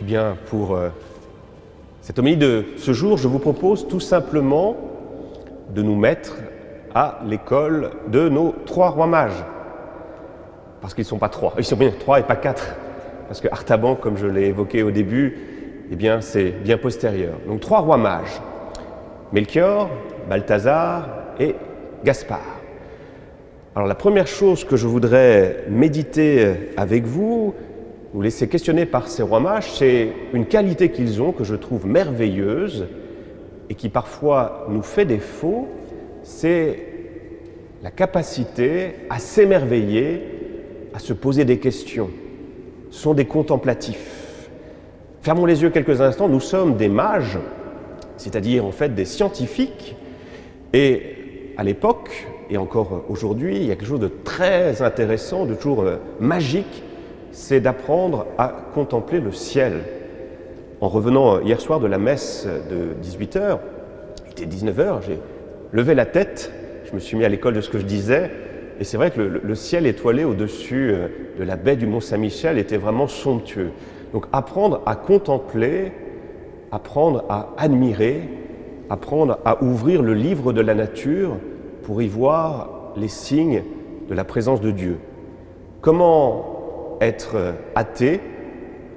Bien, pour cette homélie de ce jour, je vous propose tout simplement de nous mettre à l'école de nos 3 rois mages. Parce qu'ils ne sont pas 3, ils sont bien 3 et pas 4. Parce que Artaban, comme je l'ai évoqué au début, eh bien, c'est bien postérieur. Donc 3 rois mages, Melchior, Balthazar et Gaspard. Alors la première chose que je voudrais méditer avec vous laisser questionner par ces rois mages, c'est une qualité qu'ils ont que je trouve merveilleuse et qui parfois nous fait défaut, c'est la capacité à s'émerveiller, à se poser des questions. Ce sont des contemplatifs. Fermons les yeux quelques instants, nous sommes des mages, c'est-à-dire en fait des scientifiques, et à l'époque, et encore aujourd'hui, il y a quelque chose de très intéressant, de toujours magique, c'est d'apprendre à contempler le ciel. En revenant hier soir de la messe de 18h, il était 19h, j'ai levé la tête, je me suis mis à l'école de ce que je disais, et c'est vrai que le ciel étoilé au-dessus de la baie du Mont-Saint-Michel était vraiment somptueux. Donc apprendre à contempler, apprendre à admirer, apprendre à ouvrir le livre de la nature pour y voir les signes de la présence de Dieu. Comment être athée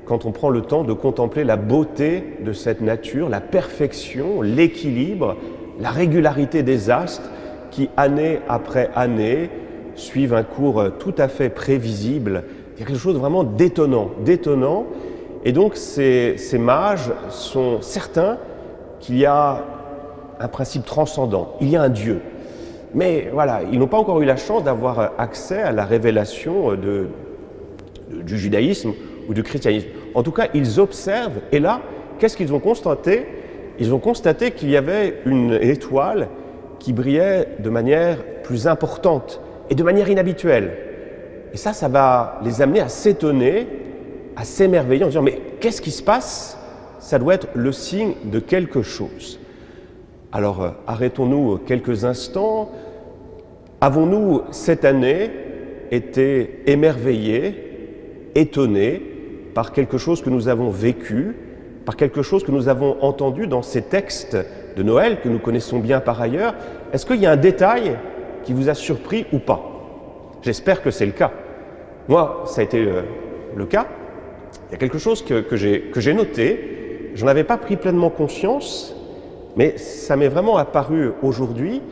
quand on prend le temps de contempler la beauté de cette nature, la perfection, l'équilibre, la régularité des astres qui, année après année, suivent un cours tout à fait prévisible. Il y a quelque chose de vraiment d'étonnant. Et donc ces mages sont certains qu'il y a un principe transcendant, il y a un Dieu. Mais voilà, ils n'ont pas encore eu la chance d'avoir accès à la révélation du judaïsme ou du christianisme. En tout cas, ils observent, et là, qu'est-ce qu'ils ont constaté? Ils ont constaté qu'il y avait une étoile qui brillait de manière plus importante et de manière inhabituelle. Et ça va les amener à s'étonner, à s'émerveiller en disant « mais qu'est-ce qui se passe? Ça doit être le signe de quelque chose. » Alors, arrêtons-nous quelques instants. Avons-nous, cette année, été émerveillés, étonnés par quelque chose que nous avons vécu, par quelque chose que nous avons entendu dans ces textes de Noël que nous connaissons bien par ailleurs? Est-ce qu'il y a un détail qui vous a surpris ou pas? J'espère que c'est le cas. Moi, ça a été le cas. Il y a quelque chose que j'ai noté, j'en avais pas pris pleinement conscience, mais ça m'est vraiment apparu aujourd'hui,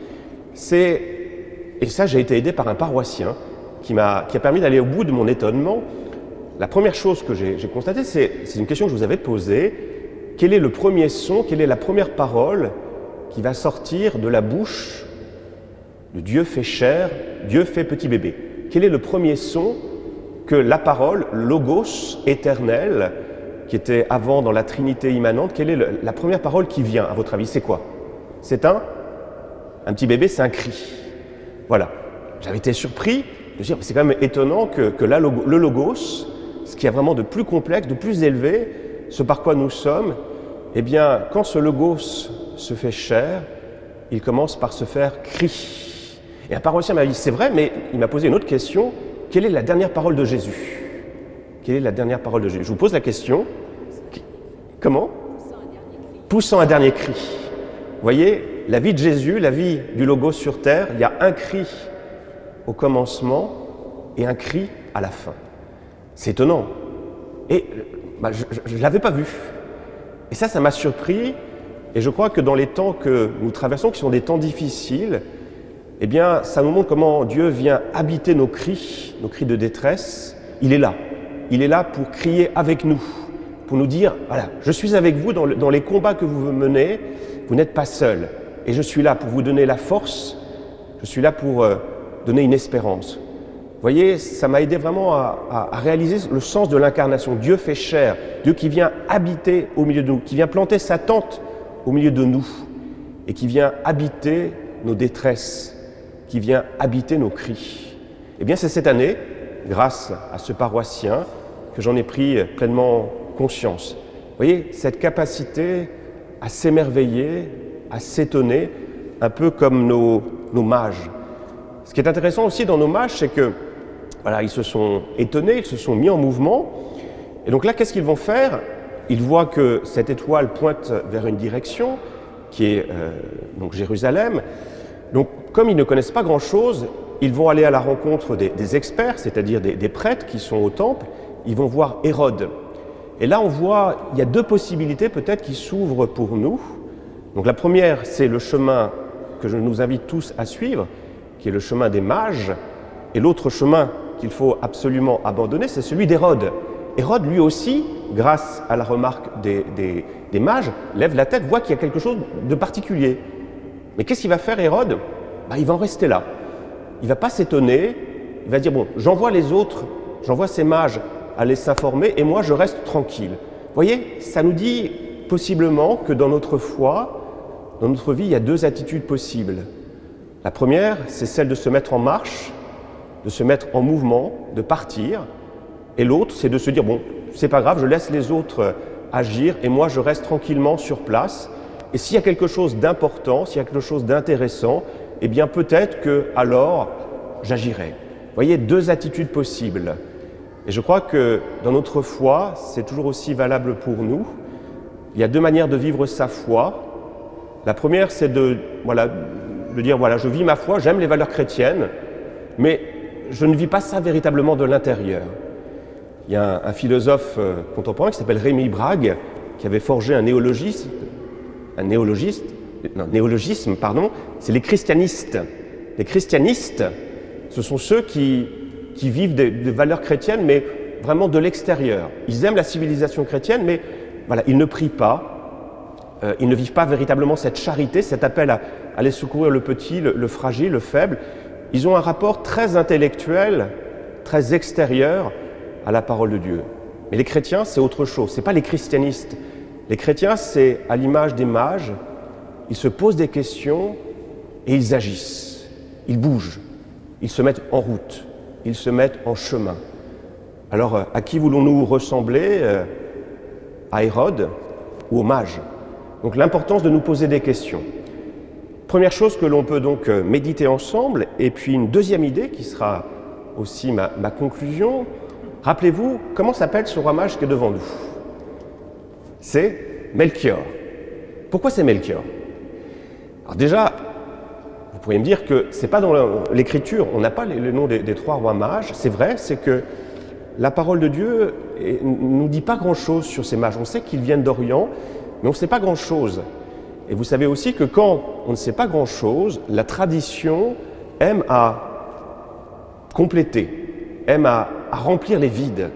et ça j'ai été aidé par un paroissien qui a permis d'aller au bout de mon étonnement. La première chose que j'ai constatée, c'est une question que je vous avais posée. Quel est le premier son, quelle est la première parole qui va sortir de la bouche de Dieu fait chair, Dieu fait petit bébé? Quel est le premier son que la parole, logos éternel, qui était avant dans la Trinité immanente, quelle est la première parole qui vient, à votre avis? C'est quoi? C'est un petit bébé, c'est un cri. Voilà. J'avais été surpris de dire, c'est quand même étonnant que là, le logos, ce qui est vraiment de plus complexe, de plus élevé, ce par quoi nous sommes, eh bien, quand ce logos se fait chair, il commence par se faire cri. Et un paroissien m'a dit, c'est vrai, mais il m'a posé une autre question, quelle est la dernière parole de Jésus? Quelle est la dernière parole de Jésus? Je vous pose la question. Comment? Poussant un dernier cri. Vous voyez, la vie de Jésus, la vie du Logos sur terre, il y a un cri au commencement et un cri à la fin. C'est étonnant. Et je ne l'avais pas vu. Et ça m'a surpris. Et je crois que dans les temps que nous traversons, qui sont des temps difficiles, eh bien, ça nous montre comment Dieu vient habiter nos cris de détresse. Il est là. Il est là pour crier avec nous, pour nous dire, voilà, je suis avec vous dans les combats que vous menez, vous n'êtes pas seul. Et je suis là pour vous donner la force, je suis là pour donner une espérance. Vous voyez, ça m'a aidé vraiment à réaliser le sens de l'incarnation. Dieu fait chair, Dieu qui vient habiter au milieu de nous, qui vient planter sa tente au milieu de nous, et qui vient habiter nos détresses, qui vient habiter nos cris. Eh bien, c'est cette année, grâce à ce paroissien, que j'en ai pris pleinement conscience. Vous voyez, cette capacité à s'émerveiller, à s'étonner, un peu comme nos mages. Ce qui est intéressant aussi dans nos mages, c'est que voilà, ils se sont étonnés, ils se sont mis en mouvement. Et donc là, qu'est-ce qu'ils vont faire? ils voient que cette étoile pointe vers une direction, qui est donc Jérusalem. Donc, comme ils ne connaissent pas grand-chose, ils vont aller à la rencontre des experts, c'est-à-dire des prêtres qui sont au temple. Ils vont voir Hérode. Et là, on voit, il y a deux possibilités peut-être qui s'ouvrent pour nous. Donc la première, c'est le chemin que je nous invite tous à suivre, qui est le chemin des mages. Et l'autre chemin qu'il faut absolument abandonner, c'est celui d'Hérode. Hérode, lui aussi, grâce à la remarque des mages, lève la tête, voit qu'il y a quelque chose de particulier. Mais qu'est-ce qu'il va faire, Hérode ? Il va en rester là. Il ne va pas s'étonner, il va dire, bon, j'envoie les autres, j'envoie ces mages aller s'informer, et moi, je reste tranquille. Vous voyez, ça nous dit possiblement que dans notre foi, dans notre vie, il y a deux attitudes possibles. La première, c'est celle de se mettre en marche, de se mettre en mouvement, de partir. Et l'autre, c'est de se dire, bon, c'est pas grave, je laisse les autres agir et moi, je reste tranquillement sur place. Et s'il y a quelque chose d'important, s'il y a quelque chose d'intéressant, eh bien peut-être que alors j'agirai. Vous voyez, deux attitudes possibles. Et je crois que dans notre foi, c'est toujours aussi valable pour nous. Il y a deux manières de vivre sa foi. La première, c'est de dire, voilà, je vis ma foi, j'aime les valeurs chrétiennes, mais je ne vis pas ça véritablement de l'intérieur. Il y a un philosophe contemporain qui s'appelle Rémi Brague, qui avait forgé un néologisme, c'est les christianistes. Les christianistes, ce sont ceux qui vivent des valeurs chrétiennes, mais vraiment de l'extérieur. Ils aiment la civilisation chrétienne, mais voilà, ils ne prient pas, ils ne vivent pas véritablement cette charité, cet appel à aller secourir le petit, le fragile, le faible. Ils ont un rapport très intellectuel, très extérieur à la parole de Dieu. Mais les chrétiens, c'est autre chose, ce n'est pas les christianistes. Les chrétiens, c'est à l'image des mages, ils se posent des questions et ils agissent, ils bougent, ils se mettent en route, ils se mettent en chemin. Alors, à qui voulons-nous ressembler ? À Hérode ou aux mages ? Donc l'importance de nous poser des questions. Première chose que l'on peut donc méditer ensemble, et puis une deuxième idée qui sera aussi ma conclusion. Rappelez-vous, comment s'appelle ce roi mage qui est devant nous ? C'est Melchior. Pourquoi c'est Melchior ? Alors déjà, vous pourriez me dire que ce n'est pas dans l'Écriture, on n'a pas le nom des trois rois mages. C'est vrai, c'est que la parole de Dieu ne nous dit pas grand-chose sur ces mages. On sait qu'ils viennent d'Orient, mais on ne sait pas grand-chose. Et vous savez aussi que quand on ne sait pas grand-chose, la tradition aime à compléter, aime à remplir les vides.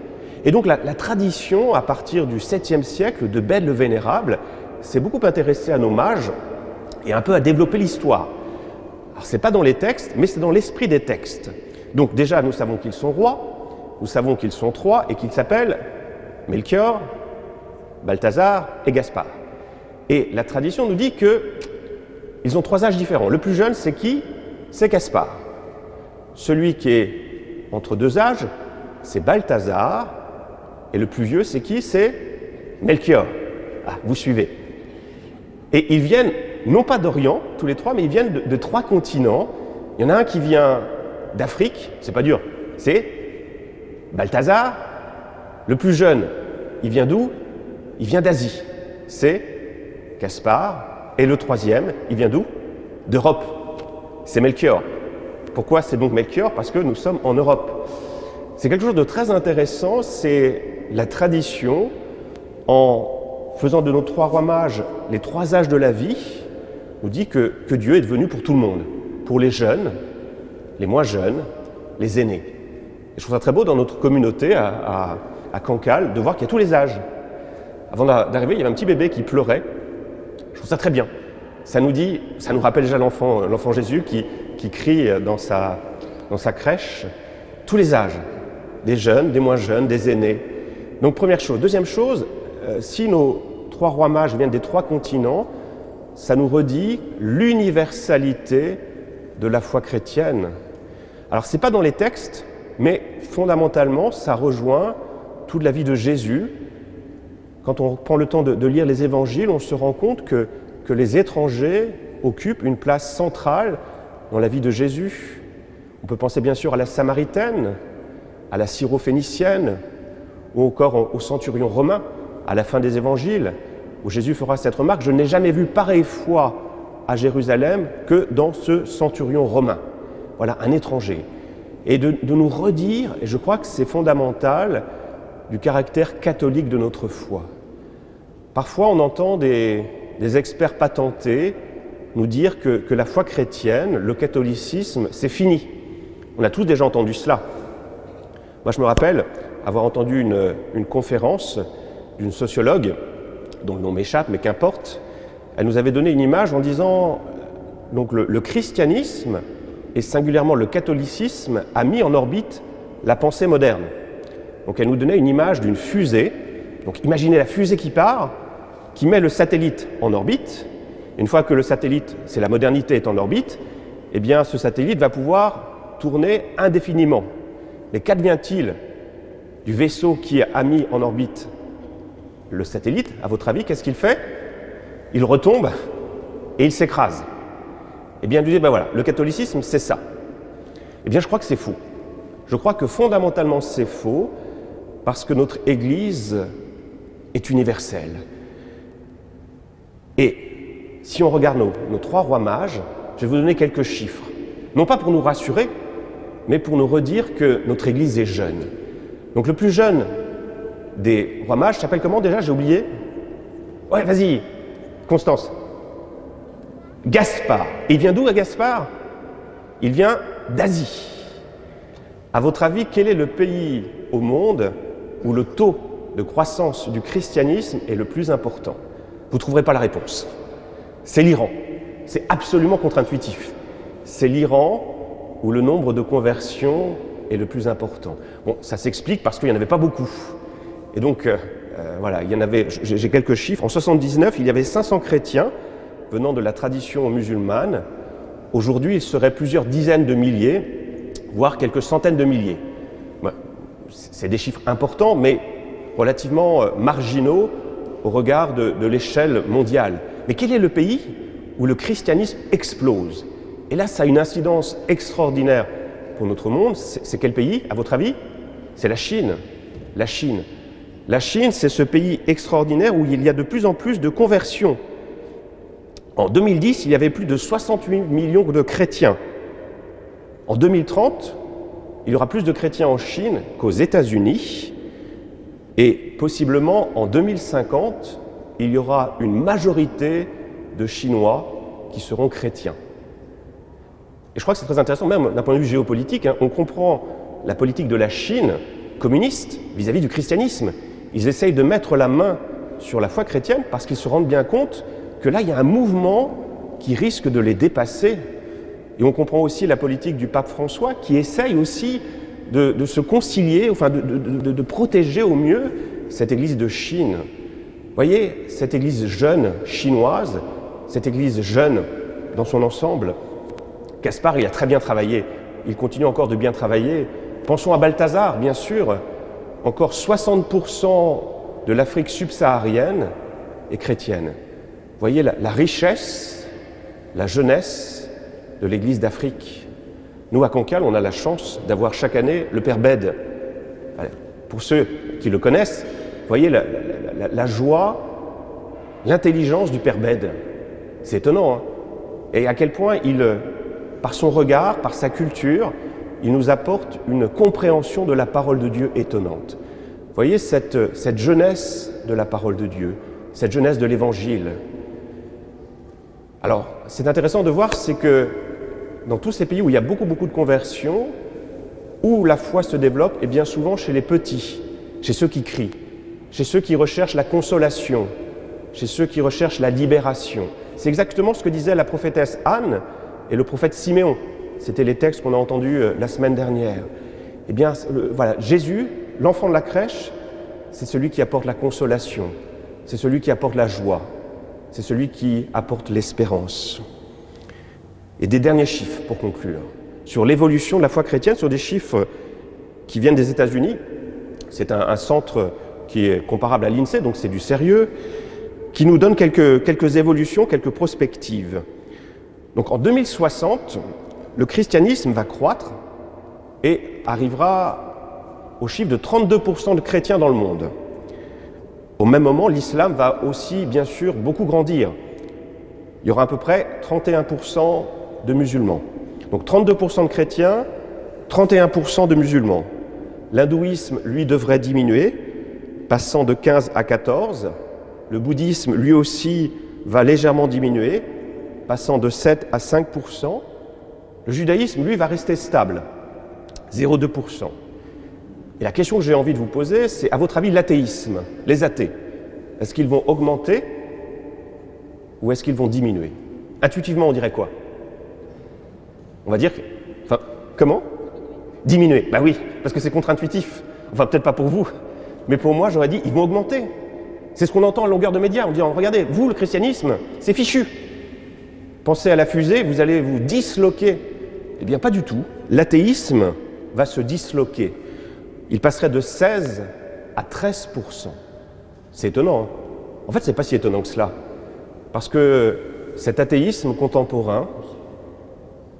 Et donc la tradition, à partir du 7e siècle, de Bède le Vénérable, s'est beaucoup intéressée à nos mages et un peu à développer l'histoire. Alors ce n'est pas dans les textes, mais c'est dans l'esprit des textes. Donc déjà, nous savons qu'ils sont rois, nous savons qu'ils sont trois et qu'ils s'appellent Melchior, Balthazar et Gaspard. Et la tradition nous dit qu'ils ont trois âges différents. Le plus jeune, c'est qui ? C'est Gaspard. Celui qui est entre deux âges, c'est Balthazar. Et le plus vieux, c'est qui ? C'est Melchior. Ah, vous suivez. Et ils viennent, non pas d'Orient, tous les trois, mais ils viennent de trois continents. Il y en a un qui vient d'Afrique, c'est pas dur, c'est Balthazar. Le plus jeune, il vient d'où ? Il vient d'Asie, c'est Gaspard. Et le troisième, il vient d'où ? D'Europe, c'est Melchior. Pourquoi c'est donc Melchior ? Parce que nous sommes en Europe. C'est quelque chose de très intéressant, c'est la tradition, en faisant de nos trois rois mages les trois âges de la vie, nous dit que Dieu est devenu pour tout le monde, pour les jeunes, les moins jeunes, les aînés. Et je trouve ça très beau dans notre communauté à Cancale de voir qu'il y a tous les âges. Avant d'arriver, il y avait un petit bébé qui pleurait. Je trouve ça très bien. Ça nous rappelle déjà l'enfant Jésus qui crie dans sa crèche. Tous les âges, des jeunes, des moins jeunes, des aînés. Donc première chose. Deuxième chose, si nos trois rois mages viennent des trois continents, ça nous redit l'universalité de la foi chrétienne. Alors ce n'est pas dans les textes, mais fondamentalement, ça rejoint toute la vie de Jésus. Quand on prend le temps de lire les évangiles, on se rend compte que les étrangers occupent une place centrale dans la vie de Jésus. On peut penser bien sûr à la Samaritaine, à la Syrophénicienne, ou encore au centurion romain à la fin des évangiles, où Jésus fera cette remarque, « Je n'ai jamais vu pareille foi à Jérusalem que dans ce centurion romain. » Voilà, un étranger. Et de nous redire, et je crois que c'est fondamental, du caractère catholique de notre foi. Parfois, on entend des experts patentés nous dire que la foi chrétienne, le catholicisme, c'est fini. On a tous déjà entendu cela. Moi, je me rappelle avoir entendu une conférence d'une sociologue, dont le nom m'échappe, mais qu'importe. Elle nous avait donné une image en disant donc le christianisme, et singulièrement le catholicisme, a mis en orbite la pensée moderne. Donc elle nous donnait une image d'une fusée. Donc imaginez la fusée qui part, qui met le satellite en orbite. Une fois que le satellite, c'est la modernité, est en orbite, eh bien ce satellite va pouvoir tourner indéfiniment. Mais qu'advient-il du vaisseau qui a mis en orbite le satellite? À votre avis, qu'est-ce qu'il fait? Il retombe et il s'écrase. Eh bien, voilà, le catholicisme, c'est ça. Eh bien, je crois que c'est faux. Je crois que fondamentalement, c'est faux, parce que notre Église est universelle. Et si on regarde nos trois rois mages, je vais vous donner quelques chiffres. Non pas pour nous rassurer, mais pour nous redire que notre Église est jeune. Donc le plus jeune des rois mages s'appelle comment déjà? J'ai oublié. Ouais, vas-y, Constance. Gaspard. Et il vient d'où, Gaspard? Il vient d'Asie. À votre avis, quel est le pays au monde où le taux de croissance du christianisme est le plus important? Vous ne trouverez pas la réponse. C'est l'Iran. C'est absolument contre-intuitif. C'est l'Iran où le nombre de conversions est le plus important. Bon, ça s'explique parce qu'il n'y en avait pas beaucoup. Et donc, voilà, il y en avait, j'ai quelques chiffres. En 79, il y avait 500 chrétiens venant de la tradition musulmane. Aujourd'hui, il serait plusieurs dizaines de milliers, voire quelques centaines de milliers. C'est des chiffres importants, mais relativement marginaux au regard de l'échelle mondiale. Mais quel est le pays où le christianisme explose? Et là, ça a une incidence extraordinaire pour notre monde. C'est quel pays, à votre avis? C'est la Chine. La Chine. La Chine, c'est ce pays extraordinaire où il y a de plus en plus de conversions. En 2010, il y avait plus de 68 millions de chrétiens. En 2030, il y aura plus de chrétiens en Chine qu'aux États-Unis. Et possiblement, en 2050, il y aura une majorité de Chinois qui seront chrétiens. Et je crois que c'est très intéressant, même d'un point de vue géopolitique, on comprend la politique de la Chine communiste vis-à-vis du christianisme. Ils essayent de mettre la main sur la foi chrétienne parce qu'ils se rendent bien compte que là, il y a un mouvement qui risque de les dépasser. Et on comprend aussi la politique du pape François qui essaye aussi de se concilier, enfin de protéger au mieux cette église de Chine. Vous voyez, cette église jeune chinoise, cette église jeune dans son ensemble, Gaspard, il a très bien travaillé, il continue encore de bien travailler. Pensons à Balthazar, bien sûr, encore 60% de l'Afrique subsaharienne est chrétienne. Vous voyez la richesse, la jeunesse de l'Église d'Afrique. Nous, à Cancale, on a la chance d'avoir chaque année le Père Bède. Pour ceux qui le connaissent, vous voyez la joie, l'intelligence du Père Bède. C'est étonnant, hein? Et à quel point par son regard, par sa culture, il nous apporte une compréhension de la parole de Dieu étonnante. Vous voyez cette jeunesse de la parole de Dieu, cette jeunesse de l'Évangile. Alors, c'est intéressant de voir, c'est que dans tous ces pays où il y a beaucoup de conversions, où la foi se développe, et bien souvent chez les petits, chez ceux qui crient, chez ceux qui recherchent la consolation, chez ceux qui recherchent la libération. C'est exactement ce que disait la prophétesse Anne et le prophète Siméon. C'était les textes qu'on a entendus la semaine dernière. Eh bien, voilà, Jésus, l'enfant de la crèche, c'est celui qui apporte la consolation, c'est celui qui apporte la joie, c'est celui qui apporte l'espérance. Et des derniers chiffres pour conclure, sur l'évolution de la foi chrétienne, sur des chiffres qui viennent des États-Unis. C'est un centre qui est comparable à l'INSEE, donc c'est du sérieux, qui nous donne quelques évolutions, quelques prospectives. Donc en 2060, le christianisme va croître et arrivera au chiffre de 32% de chrétiens dans le monde. Au même moment, l'islam va aussi, bien sûr, beaucoup grandir. Il y aura à peu près 31% de musulmans. Donc 32% de chrétiens, 31% de musulmans. L'hindouisme, lui, devrait diminuer, passant de 15 à 14. Le bouddhisme, lui aussi, va légèrement diminuer, passant de 7 à 5%. Le judaïsme, lui, va rester stable, 0,2%. Et la question que j'ai envie de vous poser, c'est, à votre avis, l'athéisme, les athées, est-ce qu'ils vont augmenter ou est-ce qu'ils vont diminuer? Intuitivement, on dirait quoi? On va dire que... Enfin, comment? Diminuer. Ben oui, parce que c'est contre-intuitif. Enfin, peut-être pas pour vous, mais pour moi, j'aurais dit, ils vont augmenter. C'est ce qu'on entend à longueur de médias. On dit, regardez, vous, le christianisme, c'est fichu. Pensez à la fusée, vous allez vous disloquer. Eh bien, pas du tout. L'athéisme va se disloquer. Il passerait de 16 à 13%. C'est étonnant, hein? En fait, c'est pas si étonnant que cela. Parce que cet athéisme contemporain,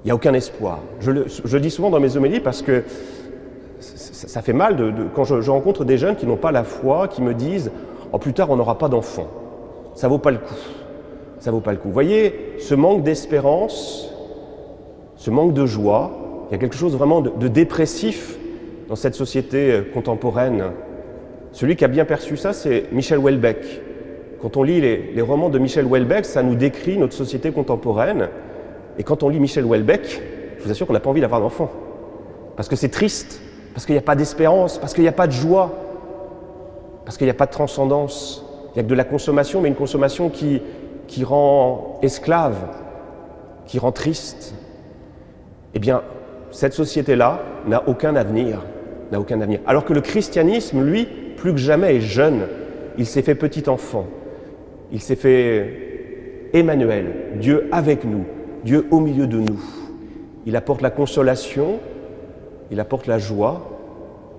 il n'y a aucun espoir. Je dis souvent dans mes homélies parce que ça fait mal quand je rencontre des jeunes qui n'ont pas la foi, qui me disent « Oh, plus tard, on n'aura pas d'enfants. Ça vaut pas le coup. Ça vaut pas le coup. » Vous voyez, ce manque d'espérance, ce manque de joie, il y a quelque chose vraiment de dépressif dans cette société contemporaine. Celui qui a bien perçu ça, c'est Michel Houellebecq. Quand on lit les romans de Michel Houellebecq, ça nous décrit notre société contemporaine. Et quand on lit Michel Houellebecq, je vous assure qu'on n'a pas envie d'avoir d'enfant. Parce que c'est triste, parce qu'il n'y a pas d'espérance, parce qu'il n'y a pas de joie, parce qu'il n'y a pas de transcendance. Il n'y a que de la consommation, mais une consommation qui rend esclave, qui rend triste. Eh bien, cette société-là n'a aucun avenir. N'a aucun avenir. Alors que le christianisme, lui, plus que jamais est jeune. Il s'est fait petit enfant. Il s'est fait Emmanuel, Dieu avec nous, Dieu au milieu de nous. Il apporte la consolation, il apporte la joie,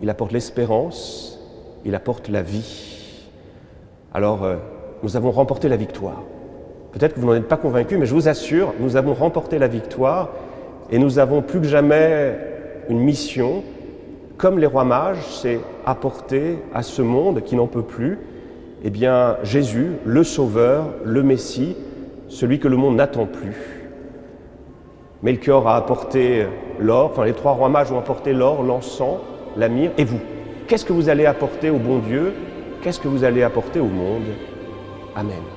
il apporte l'espérance, il apporte la vie. Alors, nous avons remporté la victoire. Peut-être que vous n'en êtes pas convaincus, mais je vous assure, nous avons remporté la victoire et nous avons plus que jamais une mission, comme les rois mages, c'est apporter à ce monde qui n'en peut plus, eh bien, Jésus, le Sauveur, le Messie, celui que le monde n'attend plus. Melchior a apporté l'or, enfin les trois rois mages ont apporté l'or, l'encens, la myrrhe, et vous, qu'est-ce que vous allez apporter au bon Dieu? Qu'est-ce que vous allez apporter au monde? Amen.